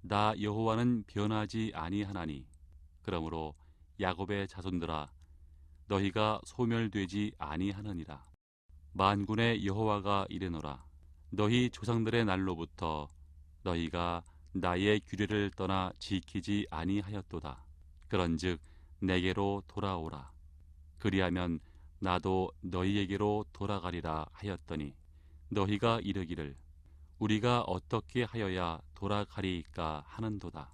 나 여호와는 변하지 아니하나니 그러므로 야곱의 자손들아 너희가 소멸되지 아니하느니라. 만군의 여호와가 이르노라. 너희 조상들의 날로부터 너희가 나의 규례를 떠나 지키지 아니하였도다. 그런즉 내게로 돌아오라. 그리하면 나도 너희에게로 돌아가리라 하였더니 너희가 이르기를 우리가 어떻게 하여야 돌아가리이까 하는도다.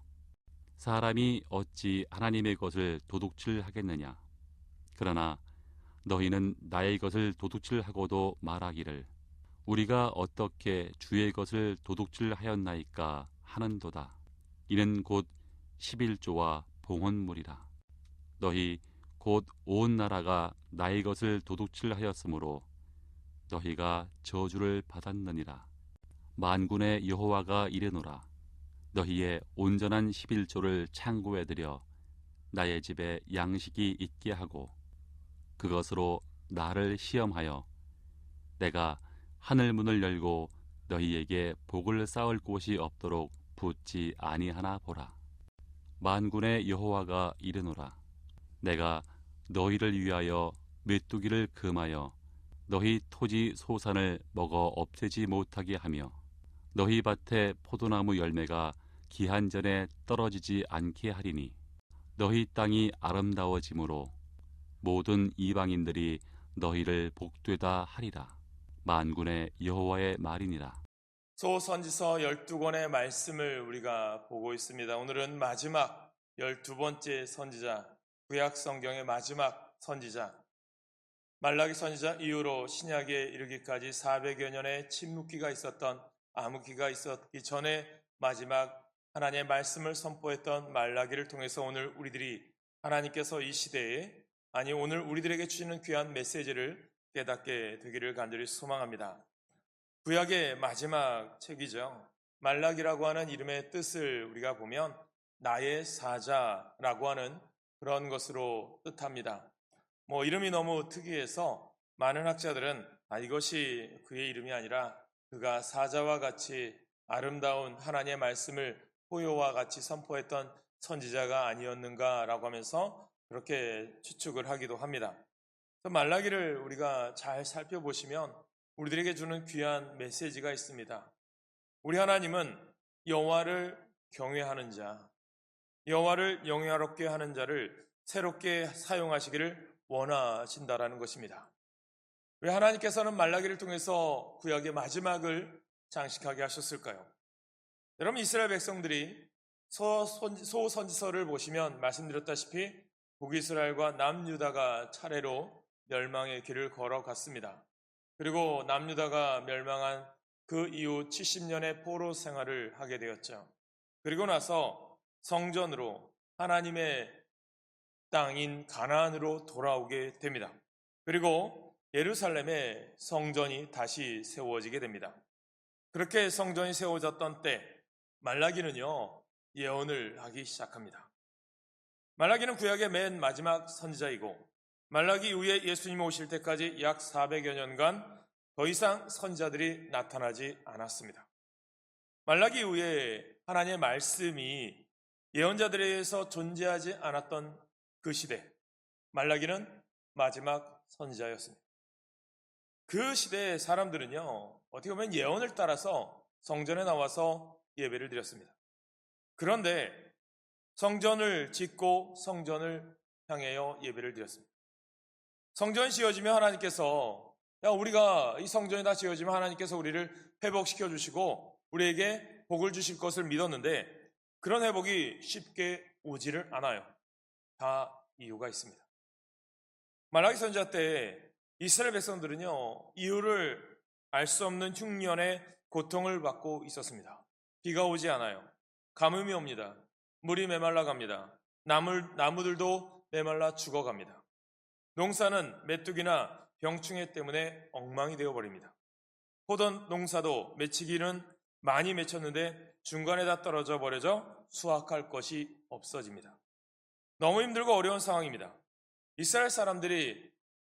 사람이 어찌 하나님의 것을 도둑질하겠느냐. 그러나 너희는 나의 것을 도둑질하고도 말하기를 우리가 어떻게 주의 것을 도둑질하였나이까 하는도다. 이는 곧 11조와 봉헌물이라. 너희 곧 온 나라가 나의 것을 도둑질하였으므로 너희가 저주를 받았느니라. 만군의 여호와가 이르노라. 너희의 온전한 11조를 창고에 들여 나의 집에 양식이 있게 하고 그것으로 나를 시험하여 내가 하늘 문을 열고 너희에게 복을 쌓을 곳이 없도록 붙지 아니하나 보라. 만군의 여호와가 이르노라. 내가 너희를 위하여 메뚜기를 금하여 너희 토지 소산을 먹어 없애지 못하게 하며 너희 밭에 포도나무 열매가 기한 전에 떨어지지 않게 하리니 너희 땅이 아름다워짐으로 모든 이방인들이 너희를 복되다 하리라. 만군의 여호와의 말이니라. 소선지서 12권의 말씀을 우리가 보고 있습니다. 오늘은 마지막 12번째 선지자, 구약 성경의 마지막 선지자, 말라기 선지자 이후로 신약에 이르기까지 400여 년의 침묵기가 있었던, 암흑기가 있었기 전에 마지막 하나님의 말씀을 선포했던 말라기를 통해서 오늘 우리들이 하나님께서 이 시대에, 아니 오늘 우리들에게 주시는 귀한 메시지를 깨닫게 되기를 간절히 소망합니다. 구약의 마지막 책이죠. 말라기라고 하는 이름의 뜻을 우리가 보면 나의 사자라고 하는 그런 것으로 뜻합니다. 이름이 너무 특이해서 많은 학자들은 이것이 그의 이름이 아니라 그가 사자와 같이 아름다운 하나님의 말씀을 포효와 같이 선포했던 선지자가 아니었는가라고 하면서 그렇게 추측을 하기도 합니다. 말라기를 우리가 잘 살펴보시면 우리들에게 주는 귀한 메시지가 있습니다. 우리 하나님은 여호와를 경외하는 자, 여호와를 영예롭게 하는 자를 새롭게 사용하시기를 원하신다라는 것입니다. 왜 하나님께서는 말라기를 통해서 구약의 마지막을 장식하게 하셨을까요? 여러분, 이스라엘 백성들이 소선지서를 보시면 말씀드렸다시피 북이스라엘과 남유다가 차례로 멸망의 길을 걸어갔습니다. 그리고 남유다가 멸망한 그 이후 70년의 포로 생활을 하게 되었죠. 그리고 나서 성전으로 하나님의 땅인 가나안으로 돌아오게 됩니다. 그리고 예루살렘에 성전이 다시 세워지게 됩니다. 그렇게 성전이 세워졌던 때 말라기는요, 예언을 하기 시작합니다. 말라기는 구약의 맨 마지막 선지자이고 말라기 이후에 예수님이 오실 때까지 약 400여 년간 더 이상 선지자들이 나타나지 않았습니다. 말라기 이후에 하나님의 말씀이 예언자들에 의해서 존재하지 않았던 그 시대, 말라기는 마지막 선지자였습니다. 그 시대의 사람들은요, 어떻게 보면 예언을 따라서 성전에 나와서 예배를 드렸습니다. 그런데 성전을 짓고 성전을 향하여 예배를 드렸습니다. 성전이 지어지면 하나님께서 우리가 이 성전이 다 지어지면 하나님께서 우리를 회복시켜 주시고 우리에게 복을 주실 것을 믿었는데 그런 회복이 쉽게 오지를 않아요. 다 이유가 있습니다. 말라기 선지자 때 이스라엘 백성들은요, 이유를 알 수 없는 흉년의 고통을 받고 있었습니다. 비가 오지 않아요. 가뭄이 옵니다. 물이 메말라 갑니다. 나무들도 메말라 죽어갑니다. 농사는 메뚜기나 병충해 때문에 엉망이 되어버립니다. 포도 농사도 맺히기는 많이 맺혔는데 중간에 다 떨어져 버려져 수확할 것이 없어집니다. 너무 힘들고 어려운 상황입니다. 이스라엘 사람들이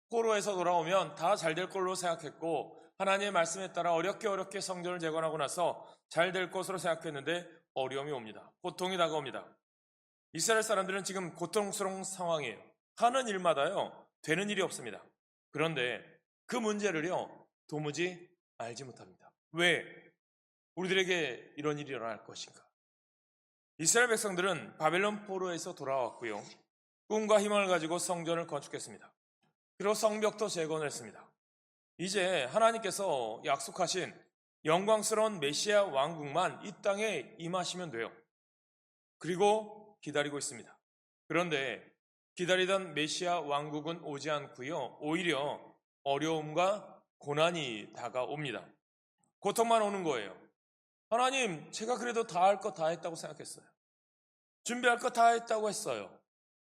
포로에서 돌아오면 다 잘 될 걸로 생각했고 하나님의 말씀에 따라 어렵게 성전을 재건하고 나서 잘 될 것으로 생각했는데 어려움이 옵니다. 고통이 다가옵니다. 이스라엘 사람들은 지금 고통스러운 상황이에요. 하는 일마다요, 되는 일이 없습니다. 그런데 그 문제를요, 도무지 알지 못합니다. 왜 우리들에게 이런 일이 일어날 것인가? 이스라엘 백성들은 바벨론 포로에서 돌아왔고요. 꿈과 희망을 가지고 성전을 건축했습니다. 그리고 성벽도 재건했습니다. 이제 하나님께서 약속하신 영광스러운 메시아 왕국만 이 땅에 임하시면 돼요. 그리고 기다리고 있습니다. 그런데 기다리던 메시아 왕국은 오지 않고요. 오히려 어려움과 고난이 다가옵니다. 고통만 오는 거예요. 하나님, 제가 그래도 다 할 거 다 했다고 생각했어요. 준비할 거 다 했다고 했어요.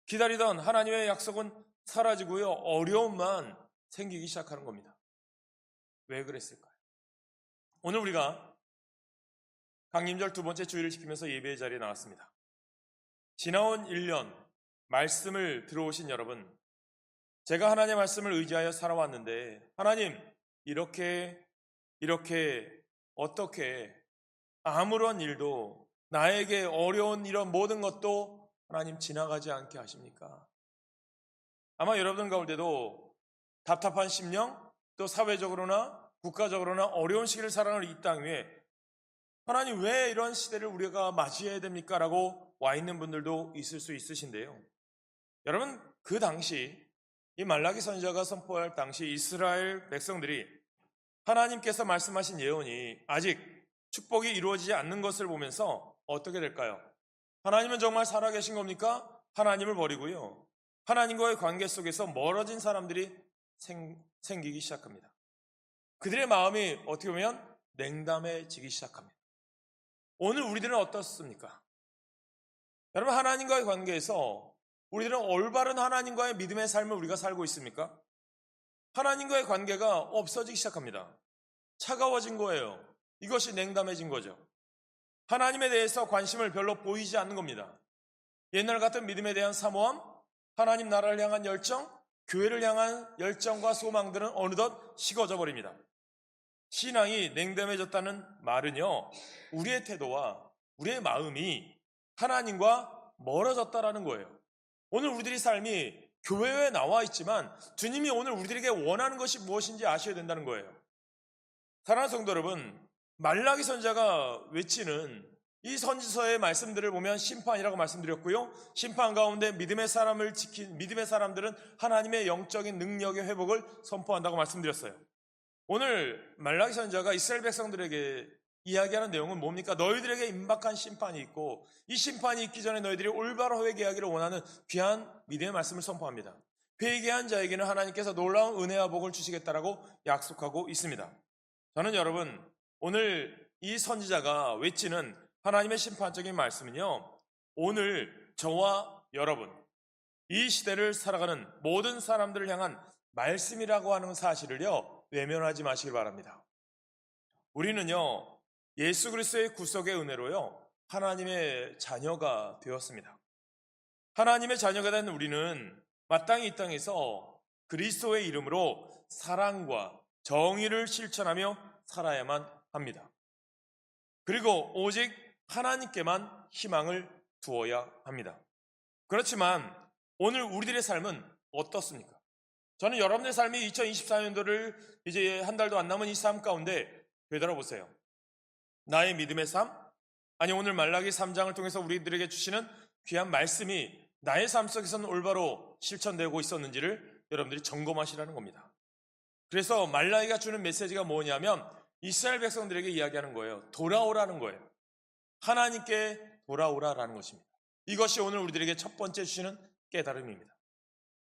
기다리던 하나님의 약속은 사라지고요. 어려움만 생기기 시작하는 겁니다. 왜 그랬을까요? 오늘 우리가 강림절 두 번째 주일을 지키면서 예배의 자리에 나왔습니다. 지나온 1년 말씀을 들어오신 여러분, 제가 하나님의 말씀을 의지하여 살아왔는데 하나님, 이렇게 어떻게 아무런 일도 나에게 어려운 이런 모든 것도 하나님 지나가지 않게 하십니까? 아마 여러분 가운데도 답답한 심령, 또 사회적으로나 국가적으로나 어려운 시기를 살아가는 이 땅 위에 하나님, 왜 이런 시대를 우리가 맞이해야 됩니까? 라고 와 있는 분들도 있을 수 있으신데요. 여러분, 그 당시 이 말라기 선지자가 선포할 당시 이스라엘 백성들이 하나님께서 말씀하신 예언이 아직 축복이 이루어지지 않는 것을 보면서 어떻게 될까요? 하나님은 정말 살아계신 겁니까? 하나님을 버리고요. 하나님과의 관계 속에서 멀어진 사람들이 생기기 시작합니다. 그들의 마음이 어떻게 보면 냉담해지기 시작합니다. 오늘 우리들은 어떻습니까? 여러분, 하나님과의 관계에서 우리들은 올바른 하나님과의 믿음의 삶을 우리가 살고 있습니까? 하나님과의 관계가 없어지기 시작합니다. 차가워진 거예요. 이것이 냉담해진 거죠. 하나님에 대해서 관심을 별로 보이지 않는 겁니다. 옛날 같은 믿음에 대한 사모함, 하나님 나라를 향한 열정, 교회를 향한 열정과 소망들은 어느덧 식어져 버립니다. 신앙이 냉담해졌다는 말은요, 우리의 태도와 우리의 마음이 하나님과 멀어졌다라는 거예요. 오늘 우리들의 삶이 교회에 나와 있지만 주님이 오늘 우리들에게 원하는 것이 무엇인지 아셔야 된다는 거예요. 사랑하는 성도 여러분, 말라기 선지자가 외치는 이 선지서의 말씀들을 보면 심판이라고 말씀드렸고요. 심판 가운데 믿음의 사람들은 하나님의 영적인 능력의 회복을 선포한다고 말씀드렸어요. 오늘 말라기 선지자가 이스라엘 백성들에게 이야기하는 내용은 뭡니까? 너희들에게 임박한 심판이 있고 이 심판이 있기 전에 너희들이 올바로 회개하기를 원하는 귀한 믿음의 말씀을 선포합니다. 회개한 자에게는 하나님께서 놀라운 은혜와 복을 주시겠다라고 약속하고 있습니다. 저는 여러분, 오늘 이 선지자가 외치는 하나님의 심판적인 말씀은요, 오늘 저와 여러분, 이 시대를 살아가는 모든 사람들을 향한 말씀이라고 하는 사실을요, 외면하지 마시길 바랍니다. 우리는요, 예수 그리스도의 구속의 은혜로요, 하나님의 자녀가 되었습니다. 하나님의 자녀가 된 우리는 마땅히 이 땅에서 그리스도의 이름으로 사랑과 정의를 실천하며 살아야만 합니다. 그리고 오직 하나님께만 희망을 두어야 합니다. 그렇지만 오늘 우리들의 삶은 어떻습니까? 저는 여러분의 삶이 2024년도를 이제 한 달도 안 남은 이 삶 가운데 되돌아보세요. 나의 믿음의 삶? 아니, 오늘 말라기 3장을 통해서 우리들에게 주시는 귀한 말씀이 나의 삶 속에서는 올바로 실천되고 있었는지를 여러분들이 점검하시라는 겁니다. 그래서 말라기가 주는 메시지가 뭐냐면 이스라엘 백성들에게 이야기하는 거예요. 돌아오라는 거예요. 하나님께 돌아오라라는 것입니다. 이것이 오늘 우리들에게 첫 번째 주시는 깨달음입니다.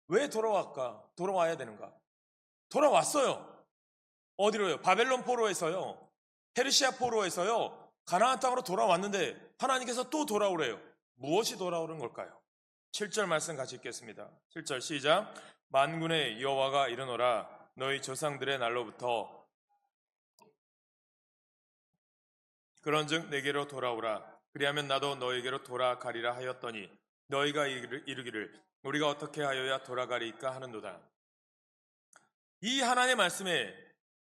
왜 돌아왔까? 돌아와야 되는가? 돌아왔어요. 어디로요? 바벨론 포로에서요. 페르시아 포로에서요. 가나안 땅으로 돌아왔는데 하나님께서 또 돌아오래요. 무엇이 돌아오는 걸까요? 7절 말씀 같이 읽겠습니다. 7절 시작. 만군의 여호와가 이르노라 너희 조상들의 날로부터 그런즉 내게로 돌아오라. 그리하면 나도 너에게로 돌아가리라 하였더니 너희가 이르기를 우리가 어떻게 하여야 돌아가리까 하는도다. 이 하나님의 말씀에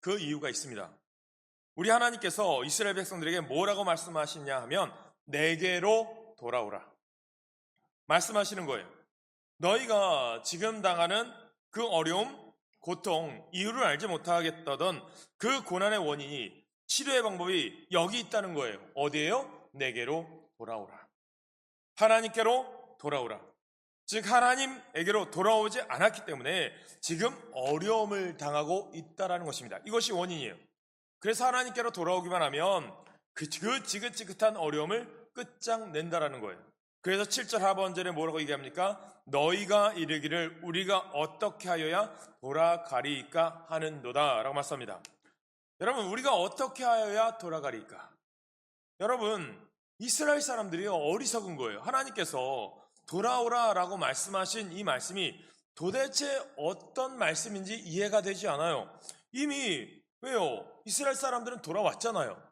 그 이유가 있습니다. 우리 하나님께서 이스라엘 백성들에게 뭐라고 말씀하시냐 하면 내게로 돌아오라. 말씀하시는 거예요. 너희가 지금 당하는 그 어려움, 고통, 이유를 알지 못하겠다던 그 고난의 원인이, 치료의 방법이 여기 있다는 거예요. 어디에요? 내게로 돌아오라. 하나님께로 돌아오라. 즉 하나님에게로 돌아오지 않았기 때문에 지금 어려움을 당하고 있다는 것입니다. 이것이 원인이에요. 그래서 하나님께로 돌아오기만 하면 그 지긋지긋한 어려움을 끝장낸다라는 거예요. 그래서 7절 하반절에 뭐라고 얘기합니까? 너희가 이르기를 우리가 어떻게 하여야 돌아가리이까 하는도다 라고 말씀합니다. 여러분, 우리가 어떻게 하여야 돌아가리이까? 여러분, 이스라엘 사람들이 어리석은 거예요. 하나님께서 돌아오라 라고 말씀하신 이 말씀이 도대체 어떤 말씀인지 이해가 되지 않아요. 이미 왜요? 이스라엘 사람들은 돌아왔잖아요.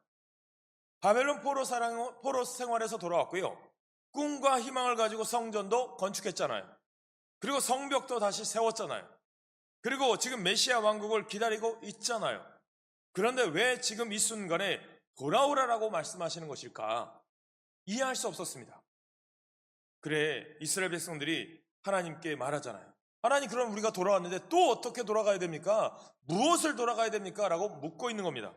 바벨론 포로 생활에서 돌아왔고요. 꿈과 희망을 가지고 성전도 건축했잖아요. 그리고 성벽도 다시 세웠잖아요. 그리고 지금 메시아 왕국을 기다리고 있잖아요. 그런데 왜 지금 이 순간에 돌아오라라고 말씀하시는 것일까? 이해할 수 없었습니다. 그래, 이스라엘 백성들이 하나님께 말하잖아요. 하나님, 그럼 우리가 돌아왔는데 또 어떻게 돌아가야 됩니까? 무엇을 돌아가야 됩니까? 라고 묻고 있는 겁니다.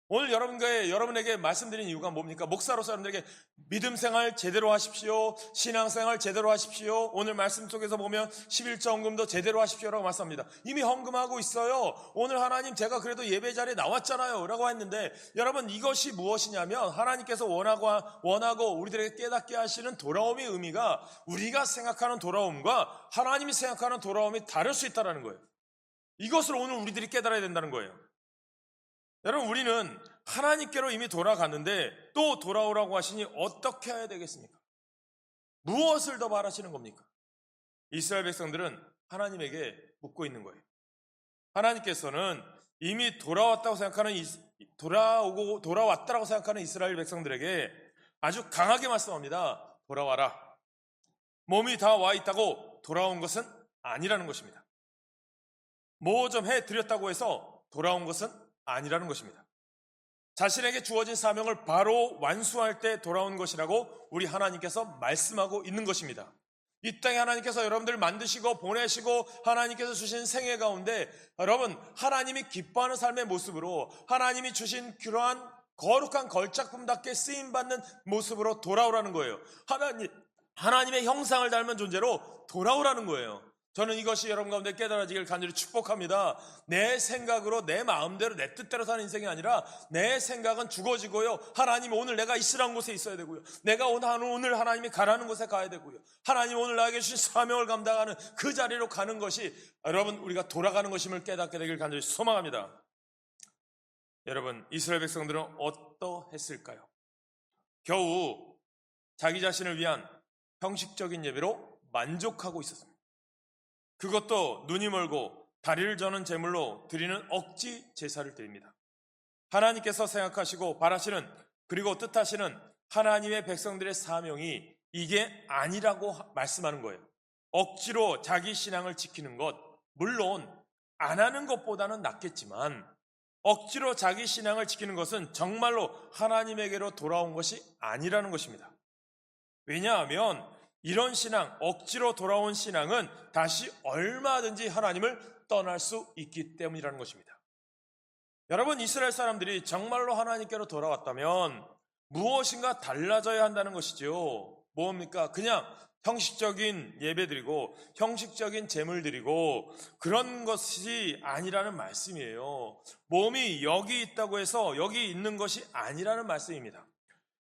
오늘 여러분에게 말씀드린 이유가 뭡니까? 목사로서 여러분들에게 믿음 생활 제대로 하십시오. 신앙 생활 제대로 하십시오. 오늘 말씀 속에서 보면 11조 헌금도 제대로 하십시오라고 말씀합니다. 이미 헌금하고 있어요. 오늘 하나님 제가 그래도 예배 자리에 나왔잖아요 라고 했는데, 여러분 이것이 무엇이냐면 하나님께서 원하고 우리들에게 깨닫게 하시는 돌아옴의 의미가 우리가 생각하는 돌아옴과 하나님이 생각하는 돌아옴이 다를 수 있다는 거예요. 이것을 오늘 우리들이 깨달아야 된다는 거예요. 여러분, 우리는 하나님께로 이미 돌아갔는데 또 돌아오라고 하시니 어떻게 해야 되겠습니까? 무엇을 더 바라시는 겁니까? 이스라엘 백성들은 하나님에게 묻고 있는 거예요. 하나님께서는 이미 돌아왔다고 생각하는 이스라엘 백성들에게 아주 강하게 말씀합니다. 돌아와라. 몸이 다 와 있다고 돌아온 것은 아니라는 것입니다. 뭐 좀 해드렸다고 해서 돌아온 것은 아니라는 것입니다. 자신에게 주어진 사명을 바로 완수할 때 돌아온 것이라고 우리 하나님께서 말씀하고 있는 것입니다. 이 땅에 하나님께서 여러분들을 만드시고 보내시고 하나님께서 주신 생애 가운데 여러분, 하나님이 기뻐하는 삶의 모습으로 하나님이 주신 그러한 거룩한 걸작품답게 쓰임받는 모습으로 돌아오라는 거예요. 하나님의 형상을 닮은 존재로 돌아오라는 거예요. 저는 이것이 여러분 가운데 깨달아지길 간절히 축복합니다. 내 생각으로 내 마음대로 내 뜻대로 사는 인생이 아니라 내 생각은 죽어지고요. 하나님, 오늘 내가 있으라는 곳에 있어야 되고요. 내가 오늘 하나님이 가라는 곳에 가야 되고요. 하나님 오늘 나에게 주신 사명을 감당하는 그 자리로 가는 것이 여러분 우리가 돌아가는 것임을 깨닫게 되길 간절히 소망합니다. 여러분, 이스라엘 백성들은 어떠했을까요? 겨우 자기 자신을 위한 형식적인 예배로 만족하고 있었습니다. 그것도 눈이 멀고 다리를 저는 제물로 드리는 억지 제사를 드립니다. 하나님께서 생각하시고 바라시는 그리고 뜻하시는 하나님의 백성들의 사명이 이게 아니라고 말씀하는 거예요. 억지로 자기 신앙을 지키는 것, 물론 안 하는 것보다는 낫겠지만 억지로 자기 신앙을 지키는 것은 정말로 하나님에게로 돌아온 것이 아니라는 것입니다. 왜냐하면 이런 신앙, 억지로 돌아온 신앙은 다시 얼마든지 하나님을 떠날 수 있기 때문이라는 것입니다. 여러분, 이스라엘 사람들이 정말로 하나님께로 돌아왔다면 무엇인가 달라져야 한다는 것이죠. 뭡니까? 그냥 형식적인 예배 드리고 형식적인 제물 드리고 그런 것이 아니라는 말씀이에요. 몸이 여기 있다고 해서 여기 있는 것이 아니라는 말씀입니다.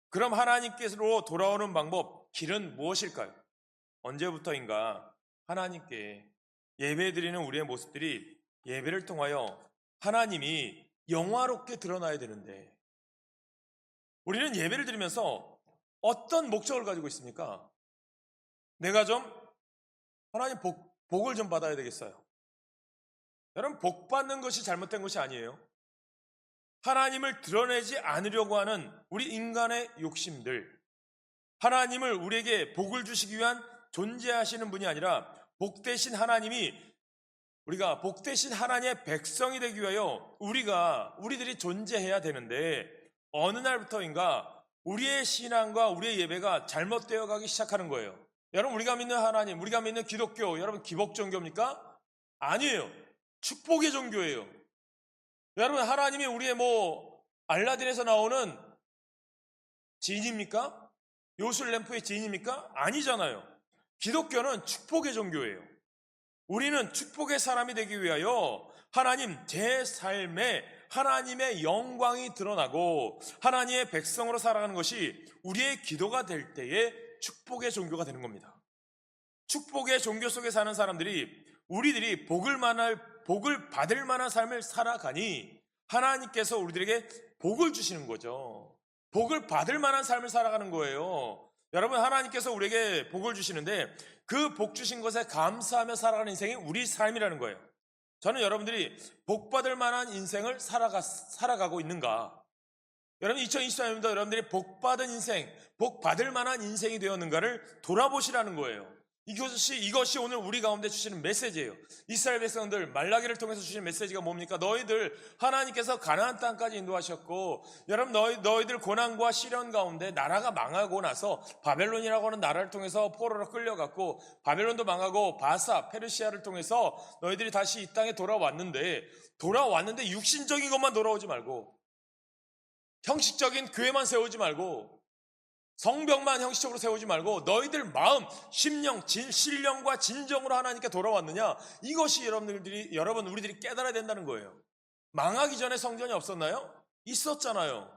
그럼 하나님께로 돌아오는 방법, 길은 무엇일까요? 언제부터인가 하나님께 예배드리는 우리의 모습들이 예배를 통하여 하나님이 영화롭게 드러나야 되는데, 우리는 예배를 드리면서 어떤 목적을 가지고 있습니까? 내가 좀 하나님 복을 좀 받아야 되겠어요. 여러분, 복 받는 것이 잘못된 것이 아니에요. 하나님을 드러내지 않으려고 하는 우리 인간의 욕심들, 하나님을 우리에게 복을 주시기 위한 존재하시는 분이 아니라 복되신 우리가 복되신 하나님의 백성이 되기 위하여 우리들이 존재해야 되는데, 어느 날부터인가 우리의 신앙과 우리의 예배가 잘못되어 가기 시작하는 거예요. 여러분, 우리가 믿는 하나님, 우리가 믿는 기독교, 여러분 기복 종교입니까? 아니에요. 축복의 종교예요. 여러분, 하나님이 우리의 알라딘에서 나오는 지인입니까? 요술램프의 지인입니까? 아니잖아요. 기독교는 축복의 종교예요. 우리는 축복의 사람이 되기 위하여 하나님 제 삶에 하나님의 영광이 드러나고 하나님의 백성으로 살아가는 것이 우리의 기도가 될 때에 축복의 종교가 되는 겁니다. 축복의 종교 속에 사는 사람들이 우리들이 복을 받을 만한 삶을 살아가니 하나님께서 우리들에게 복을 주시는 거죠. 복을 받을 만한 삶을 살아가는 거예요. 여러분, 하나님께서 우리에게 복을 주시는데 그 복 주신 것에 감사하며 살아가는 인생이 우리 삶이라는 거예요. 저는 여러분들이 복 받을 만한 인생을 살아가고 있는가? 여러분, 2024년도 여러분들이 복 받은 인생, 복 받을 만한 인생이 되었는가를 돌아보시라는 거예요. 이것이 오늘 우리 가운데 주시는 메시지예요. 이스라엘 백성들 말라기를 통해서 주시는 메시지가 뭡니까? 너희들 하나님께서 가나안 땅까지 인도하셨고, 여러분 너희들 고난과 시련 가운데 나라가 망하고 나서 바벨론이라고 하는 나라를 통해서 포로로 끌려갔고, 바벨론도 망하고 바사 페르시아를 통해서 너희들이 다시 이 땅에 돌아왔는데 육신적인 것만 돌아오지 말고, 형식적인 교회만 세우지 말고, 성벽만 형식적으로 세우지 말고 너희들 마음, 심령, 신령과 진정으로 하나님께 돌아왔느냐? 이것이 우리들이 깨달아야 된다는 거예요. 망하기 전에 성전이 없었나요? 있었잖아요.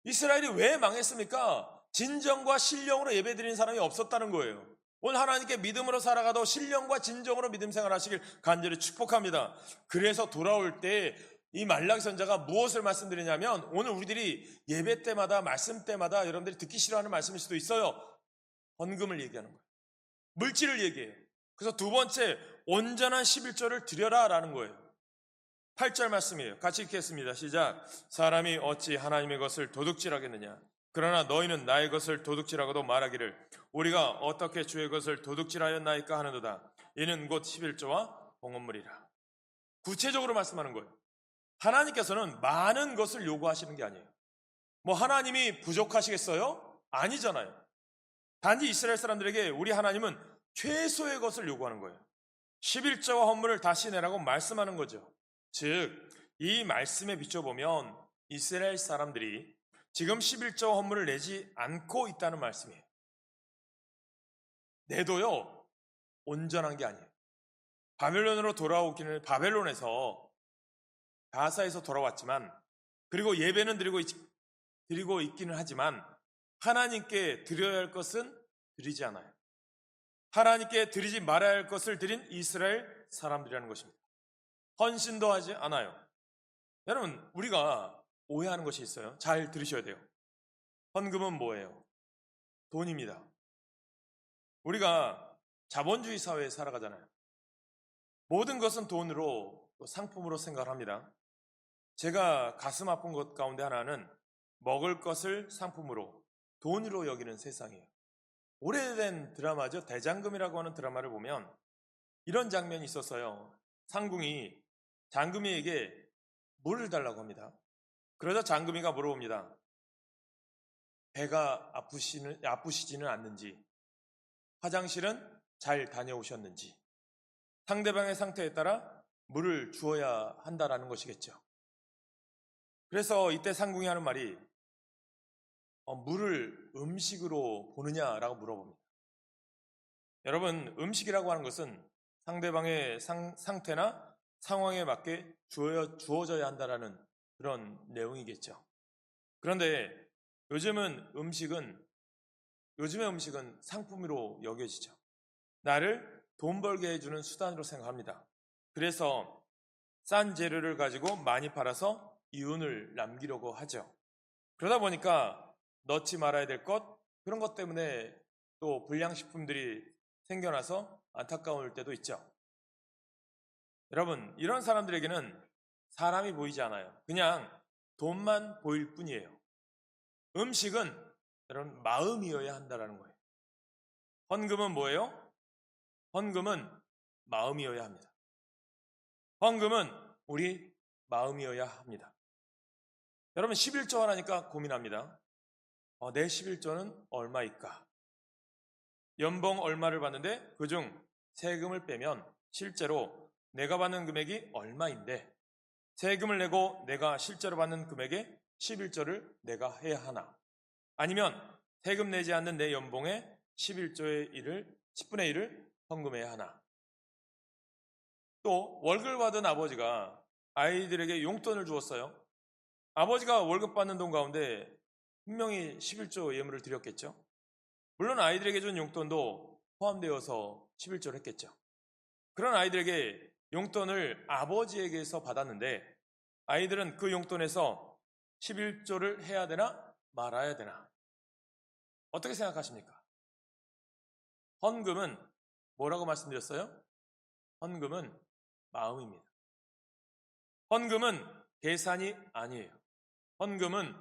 이스라엘이 왜 망했습니까? 진정과 신령으로 예배드리는 사람이 없었다는 거예요. 오늘 하나님께 믿음으로 살아가도 신령과 진정으로 믿음 생활하시길 간절히 축복합니다. 그래서 돌아올 때 이 말라기 선자가 무엇을 말씀드리냐면, 오늘 우리들이 예배 때마다 말씀 때마다 여러분들이 듣기 싫어하는 말씀일 수도 있어요. 헌금을 얘기하는 거예요. 물질을 얘기해요. 그래서 두 번째, 온전한 11조를 드려라 라는 거예요. 8절 말씀이에요. 같이 읽겠습니다. 시작. 사람이 어찌 하나님의 것을 도둑질하겠느냐? 그러나 너희는 나의 것을 도둑질하고도 말하기를 우리가 어떻게 주의 것을 도둑질하였나이까 하는도다. 이는 곧 11조와 봉헌물이라. 구체적으로 말씀하는 거예요. 하나님께서는 많은 것을 요구하시는 게 아니에요. 하나님이 부족하시겠어요? 아니잖아요. 단지 이스라엘 사람들에게 우리 하나님은 최소의 것을 요구하는 거예요. 11조와 헌물을 다시 내라고 말씀하는 거죠. 즉, 이 말씀에 비춰보면 이스라엘 사람들이 지금 11조와 헌물을 내지 않고 있다는 말씀이에요. 내도요, 온전한 게 아니에요. 바벨론으로 돌아오기는 바벨론에서 가사에서 돌아왔지만, 그리고 예배는 드리고 있기는 하지만 하나님께 드려야 할 것은 드리지 않아요. 하나님께 드리지 말아야 할 것을 드린 이스라엘 사람들이라는 것입니다. 헌신도 하지 않아요. 여러분, 우리가 오해하는 것이 있어요. 잘 들으셔야 돼요. 헌금은 뭐예요? 돈입니다. 우리가 자본주의 사회에 살아가잖아요. 모든 것은 돈으로, 상품으로 생각을 합니다. 제가 가슴 아픈 것 가운데 하나는 먹을 것을 상품으로, 돈으로 여기는 세상이에요. 오래된 드라마죠. 대장금이라고 하는 드라마를 보면 이런 장면이 있었어요. 상궁이 장금이에게 물을 달라고 합니다. 그러자 장금이가 물어봅니다. 배가 아프시지는 않는지, 화장실은 잘 다녀오셨는지, 상대방의 상태에 따라 물을 주어야 한다라는 것이겠죠. 그래서 이때 상궁이 하는 말이 물을 음식으로 보느냐라고 물어봅니다. 여러분, 음식이라고 하는 것은 상대방의 상태나 상황에 맞게 주어져야 한다라는 그런 내용이겠죠. 그런데 요즘의 음식은 상품으로 여겨지죠. 나를 돈 벌게 해주는 수단으로 생각합니다. 그래서 싼 재료를 가지고 많이 팔아서 이윤을 남기려고 하죠. 그러다 보니까 넣지 말아야 될 그런 것 때문에 또 불량식품들이 생겨나서 안타까울 때도 있죠. 여러분, 이런 사람들에게는 사람이 보이지 않아요. 그냥 돈만 보일 뿐이에요. 음식은 여러분 마음이어야 한다는 거예요. 헌금은 뭐예요? 헌금은 마음이어야 합니다. 헌금은 우리 마음이어야 합니다. 여러분, 11조 하나니까 고민합니다. 내 11조는 얼마일까? 연봉 얼마를 받는데 그중 세금을 빼면 실제로 내가 받는 금액이 얼마인데 세금을 내고 내가 실제로 받는 금액의 11조를 내가 해야 하나? 아니면 세금 내지 않는 내 연봉의 11조의 10분의 1을 헌금해야 하나? 또 월급을 받은 아버지가 아이들에게 용돈을 주었어요. 아버지가 월급 받는 돈 가운데 분명히 11조 예물을 드렸겠죠. 물론 아이들에게 준 용돈도 포함되어서 11조를 했겠죠. 그런 아이들에게 용돈을 아버지에게서 받았는데 아이들은 그 용돈에서 11조를 해야 되나 말아야 되나? 어떻게 생각하십니까? 헌금은 뭐라고 말씀드렸어요? 헌금은 마음입니다. 헌금은 계산이 아니에요. 헌금은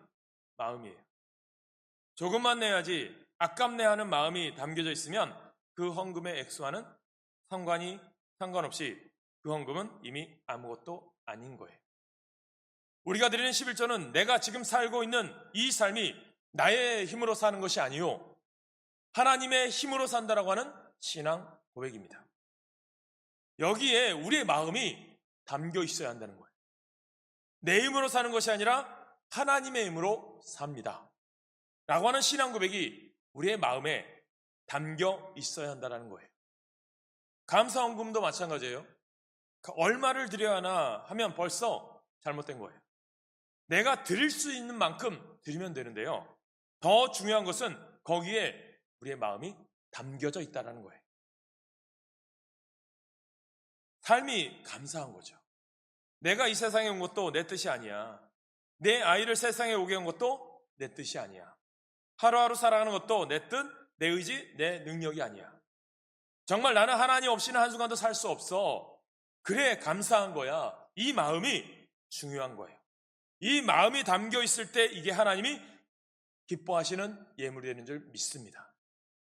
마음이에요. 조금만 내야지 아깝네 하는 마음이 담겨져 있으면 그 헌금의 액수와는 상관없이 그 헌금은 이미 아무것도 아닌 거예요. 우리가 드리는 11조는 내가 지금 살고 있는 이 삶이 나의 힘으로 사는 것이 아니요 하나님의 힘으로 산다라고 하는 신앙 고백입니다. 여기에 우리의 마음이 담겨 있어야 한다는 거예요. 내 힘으로 사는 것이 아니라 하나님의 힘으로 삽니다 라고 하는 신앙 고백이 우리의 마음에 담겨 있어야 한다는 거예요. 감사헌금도 마찬가지예요. 얼마를 드려야 하나 하면 벌써 잘못된 거예요. 내가 드릴 수 있는 만큼 드리면 되는데요. 더 중요한 것은 거기에 우리의 마음이 담겨져 있다는 거예요. 삶이 감사한 거죠. 내가 이 세상에 온 것도 내 뜻이 아니야. 내 아이를 세상에 오게 한 것도 내 뜻이 아니야. 하루하루 살아가는 것도 내 뜻, 내 의지, 내 능력이 아니야. 정말 나는 하나님 없이는 한순간도 살 수 없어. 그래 감사한 거야. 이 마음이 중요한 거예요. 이 마음이 담겨 있을 때 이게 하나님이 기뻐하시는 예물이 되는 줄 믿습니다.